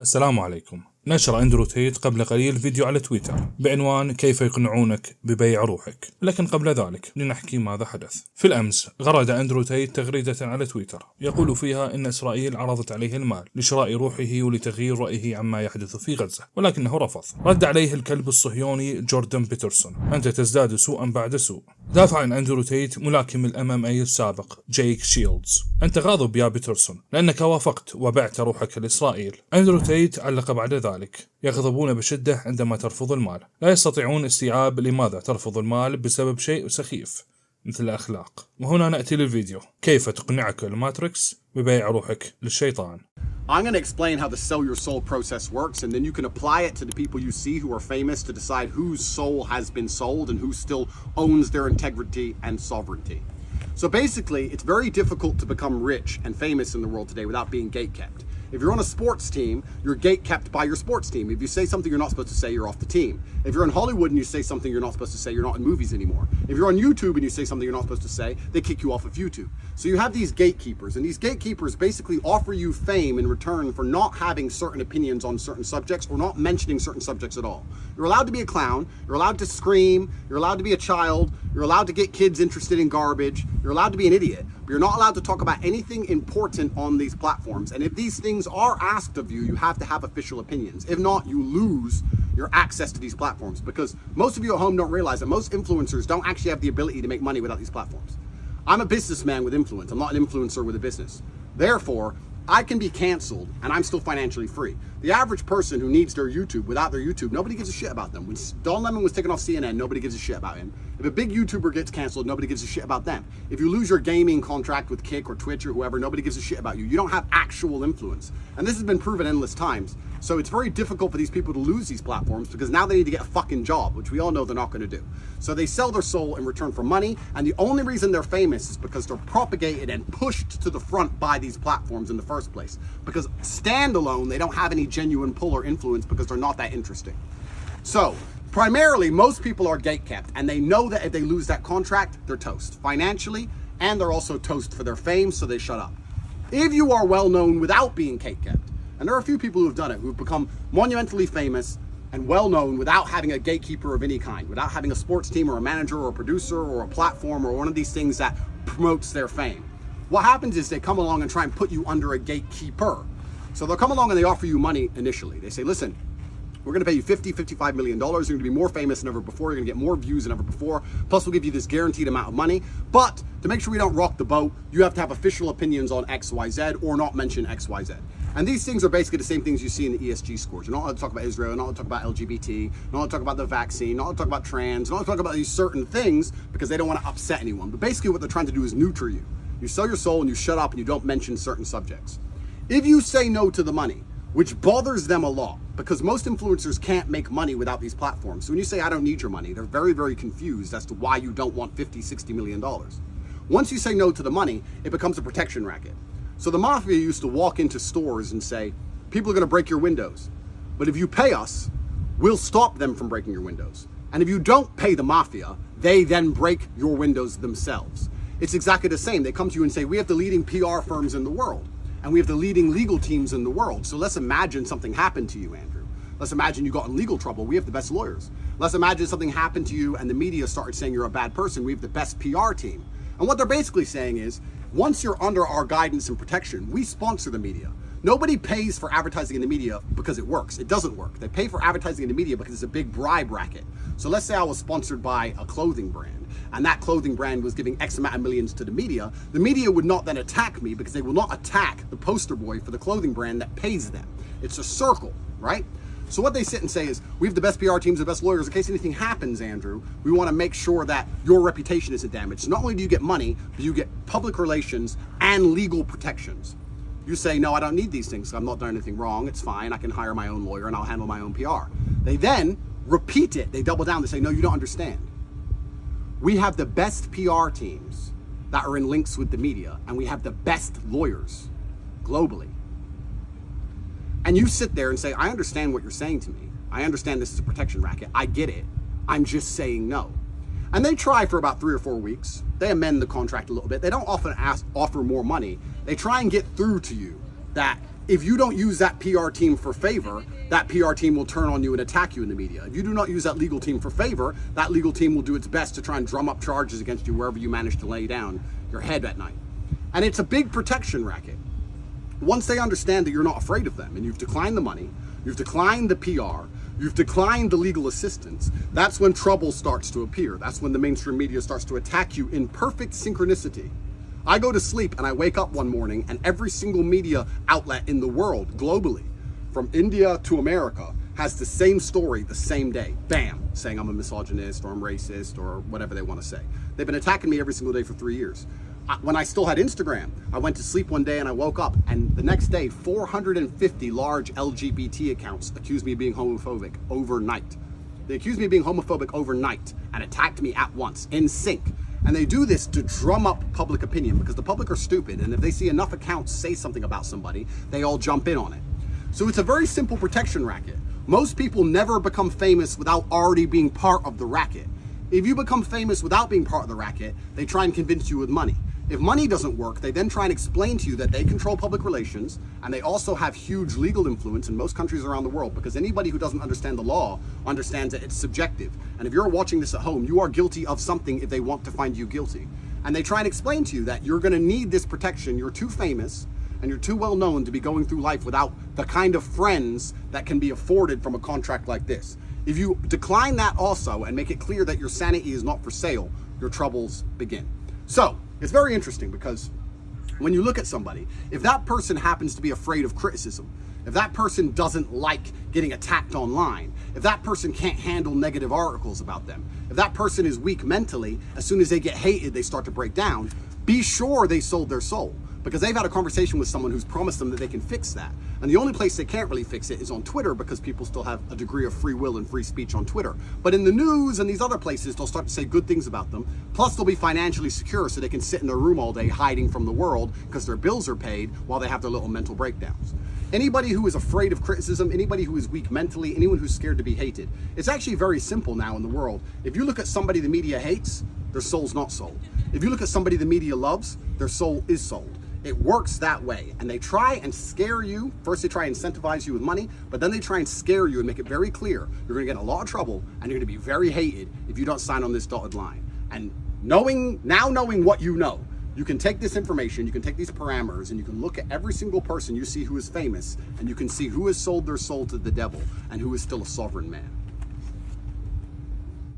السلام عليكم. نشر أندرو قبل قليل فيديو على تويتر بعنوان كيف يقنعونك ببيع روحك، لكن قبل ذلك لنحكي ماذا حدث. في الأمس غرد أندرو تغريدة على تويتر يقول فيها إن إسرائيل عرضت عليه المال لشراء روحه ولتغيير رأيه عما يحدث في غزة، ولكنه رفض. رد عليه الكلب الصهيوني جوردن بيترسون: أنت تزداد سوءا بعد سوء. دافع عن أندرو ملاكم الMMA السابق جيك شيلدز: أنت غاضب يا بيترسون لأنك وافقت وبعت روحك لإسرائيل. أندرو علق بعد ذلك: يغضبون بشدة عندما ترفض المال، لا يستطيعون استيعاب لماذا ترفض المال بسبب شيء سخيف مثل الأخلاق. وهنا نأتي للفيديو: كيف تقنعك الماتريكس ببيع روحك للشيطان. I'm going to explain how the sell your soul process works, and then you can apply it to the people you see who are famous to decide whose soul has been sold and who still owns their integrity and sovereignty. So basically, it's very difficult to become rich and famous in the world today without being gatekept. If you're on a sports team, you're gatekept by your sports team. If you say something you're not supposed to say, you're off the team. If you're in Hollywood and you say something you're not supposed to say, you're not in movies anymore. If you're on YouTube and you say something you're not supposed to say, they kick you off of YouTube. So you have these gatekeepers, and these gatekeepers basically offer you fame in return for not having certain opinions on certain subjects or not mentioning certain subjects at all. You're allowed to be a clown, you're allowed to scream, you're allowed to be a child, you're allowed to get kids interested in garbage, you're allowed to be an idiot, but you're not allowed to talk about anything important on these platforms. And if these things are asked of you, you have to have official opinions. If not, you lose your access to these platforms, because most of you at home don't realize that most influencers don't actually have the ability to make money without these platforms. I'm a businessman with influence. I'm not an influencer with a business. Therefore, I can be canceled and I'm still financially free. The average person who needs their YouTube, without their YouTube, nobody gives a shit about them. When Don Lemon was taken off CNN, nobody gives a shit about him. If a big YouTuber gets canceled, nobody gives a shit about them. If you lose your gaming contract with Kick or Twitch or whoever, nobody gives a shit about you. You don't have actual influence. And this has been proven endless times. So it's very difficult for these people to lose these platforms, because now they need to get a fucking job, which we all know they're not going to do. So they sell their soul in return for money, and the only reason they're famous is because they're propagated and pushed to the front by these platforms in the first place. Because standalone, they don't have any genuine pull or influence because they're not that interesting. So primarily, most people are gatekept, and they know that if they lose that contract, they're toast financially, and they're also toast for their fame, so they shut up. If you are well known without being gatekept, and there are a few people who have done it, who've become monumentally famous and well known without having a gatekeeper of any kind, without having a sports team or a manager or a producer or a platform or one of these things that promotes their fame. What happens is they come along and try and put you under a gatekeeper. So they'll come along and they offer you money initially. They say, listen, we're going to pay you $55 million. You're going to be more famous than ever before. You're going to get more views than ever before. Plus, we'll give you this guaranteed amount of money. But to make sure we don't rock the boat, you have to have official opinions on X, Y, Z, or not mention X, Y, Z. And these things are basically the same things you see in the ESG scores. You're not allowed to talk about Israel, you're not allowed to talk about LGBT, you're not allowed to talk about the vaccine, you're not allowed to talk about trans, you're not allowed to talk about these certain things because they don't want to upset anyone. But basically what they're trying to do is neuter you. You sell your soul and you shut up and you don't mention certain subjects. If you say no to the money, which bothers them a lot, because most influencers can't make money without these platforms. So when you say, I don't need your money, they're very, very confused as to why you don't want $50-60 million. Once you say no to the money, it becomes a protection racket. So the mafia used to walk into stores and say, people are going to break your windows, but if you pay us, we'll stop them from breaking your windows. And if you don't pay the mafia, they then break your windows themselves. It's exactly the same. They come to you and say, we have the leading PR firms in the world, and we have the leading legal teams in the world. So let's imagine something happened to you, Andrew. Let's imagine you got in legal trouble. We have the best lawyers. Let's imagine something happened to you and the media started saying you're a bad person. We have the best PR team. And what they're basically saying is, once you're under our guidance and protection, we sponsor the media. Nobody pays for advertising in the media because it works. It doesn't work. They pay for advertising in the media because it's a big bribe racket. So let's say I was sponsored by a clothing brand, and that clothing brand was giving X amount of millions to the media would not then attack me because they will not attack the poster boy for the clothing brand that pays them. It's a circle, right? So what they sit and say is, we have the best PR teams, the best lawyers. In case anything happens, Andrew, we want to make sure that your reputation isn't damaged. So not only do you get money, but you get public relations and legal protections. You say, no, I don't need these things. I'm not doing anything wrong. It's fine. I can hire my own lawyer and I'll handle my own PR. They then repeat it. They double down. They say, no, you don't understand. We have the best PR teams that are in links with the media, and we have the best lawyers globally. And you sit there and say, I understand what you're saying to me. I understand this is a protection racket. I get it. I'm just saying no. And they try for about 3 or 4 weeks. They amend the contract a little bit. They don't often offer more money. They try and get through to you that if you don't use that PR team for favor, that PR team will turn on you and attack you in the media. If you do not use that legal team for favor, that legal team will do its best to try and drum up charges against you wherever you manage to lay down your head at night. And it's a big protection racket. Once they understand that you're not afraid of them and you've declined the money, you've declined the PR, you've declined the legal assistance, that's when trouble starts to appear. That's when the mainstream media starts to attack you in perfect synchronicity. I go to sleep and I wake up one morning and every single media outlet in the world, globally, from India to America, has the same story the same day. Bam, saying I'm a misogynist or I'm racist or whatever they want to say. They've been attacking me every single day for 3 years. When I still had Instagram, I went to sleep one day and I woke up and the next day 450 large LGBT accounts accused me of being homophobic overnight. They accused me of being homophobic overnight and attacked me at once, in sync. And they do this to drum up public opinion because the public are stupid, and if they see enough accounts say something about somebody, they all jump in on it. So it's a very simple protection racket. Most people never become famous without already being part of the racket. If you become famous without being part of the racket, they try and convince you with money. If money doesn't work, they then try and explain to you that they control public relations and they also have huge legal influence in most countries around the world, because anybody who doesn't understand the law understands that it's subjective. And if you're watching this at home, you are guilty of something if they want to find you guilty. And they try and explain to you that you're going to need this protection. You're too famous and you're too well known to be going through life without the kind of friends that can be afforded from a contract like this. If you decline that also and make it clear that your sanity is not for sale, your troubles begin. So it's very interesting because when you look at somebody, if that person happens to be afraid of criticism, if that person doesn't like getting attacked online, if that person can't handle negative articles about them, if that person is weak mentally, as soon as they get hated, they start to break down, be sure they sold their soul, because they've had a conversation with someone who's promised them that they can fix that. And the only place they can't really fix it is on Twitter, because people still have a degree of free will and free speech on Twitter. But in the news and these other places, they'll start to say good things about them. Plus they'll be financially secure so they can sit in their room all day hiding from the world because their bills are paid while they have their little mental breakdowns. Anybody who is afraid of criticism, anybody who is weak mentally, anyone who's scared to be hated, it's actually very simple now in the world. If you look at somebody the media hates, their soul's not sold. If you look at somebody the media loves, their soul is sold. It works that way. And they try and scare you. First, they try and incentivize you with money, but then they try and scare you and make it very clear you're going to get in a lot of trouble and you're going to be very hated if you don't sign on this dotted line. And knowing what you know, you can take this information, you can take these parameters, and you can look at every single person you see who is famous, and you can see who has sold their soul to the devil and who is still a sovereign man.